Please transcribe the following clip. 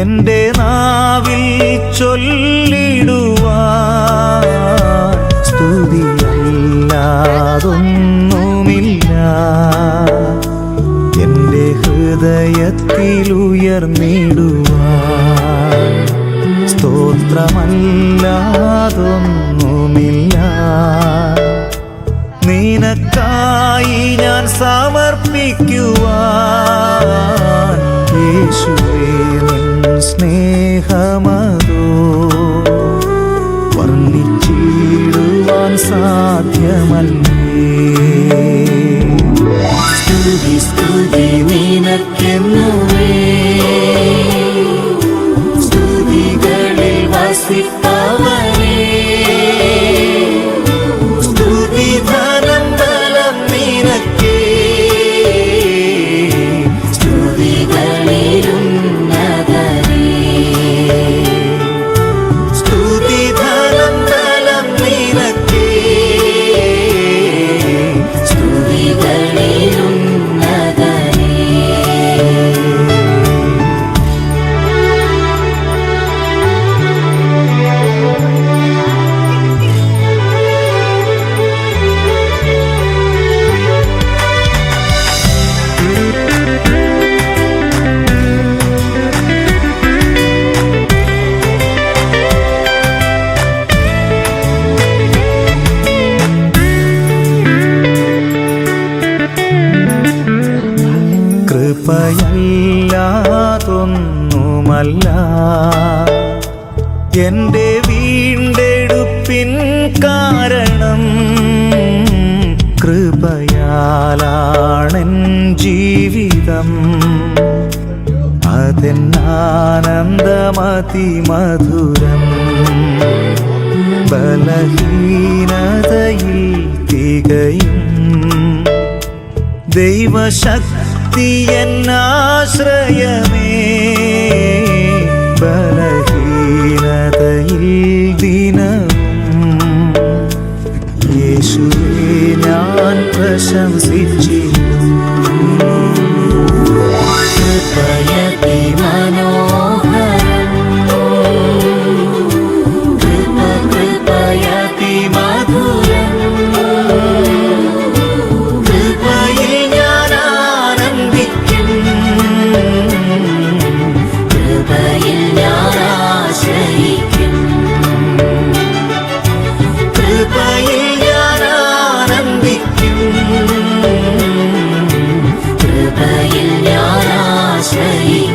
എൻ്റെ നാവിൽ ചൊല്ലിടുവാൻ സ്തുതിയല്ലാതൊന്നുമില്ല. എൻ്റെ ഹൃദയത്തിലുയർന്നിടുവാൻ സ്തോത്രമല്ലാതൊന്നുമില്ല. നിനക്കായി ഞാൻ സമർപ്പിക്കുവാൻ യേശുവേ നിൻ സ്നേഹമതോ വർണ്ണിച്ചിടുവാൻ സാധ്യമല്ലേ. സ്തുതി സ്തുതി നിനക്കെന്നുമേ, സ്തുതികളിൽ വസിപ്പവനേ. സ്തുതി ധനം ബലം നിനക്കേ, സ്തുതികളിലുന്നതനേ. സ്തുതി ധനം ബലം നിനക്കേ, സ്തുതികളിലുന്നതനേ. കൃപയല്ലാതൊന്നുമല്ല എൻ്റെ വീണ്ടെടുപ്പിൻ കാരണം, കൃപയാലാണെൻ ജീവിതം. അതെന്നാനന്ദമതിമധുരം. ബലഹീനതയിൽ തികയും ദൈവശക്തി എന്നാശ്രയമേ. ബലഹീനതയിൽ ദിനവും യേശുവേ ഞാൻ പ്രശംസിച്ചിടും. കൃപയതി മനോഹരം, കൃപയതി മധുരം. കൃപയിൽ ഞാൻ ആനന്ദിക്കും, കൃപയിൽ ഞാൻ ആശ്രയിക്കും. കൃപയിൽ ഞാൻ ആനന്ദിക്കും, കൃപയിൽ ഞാൻ ആശ്രയിക്കും.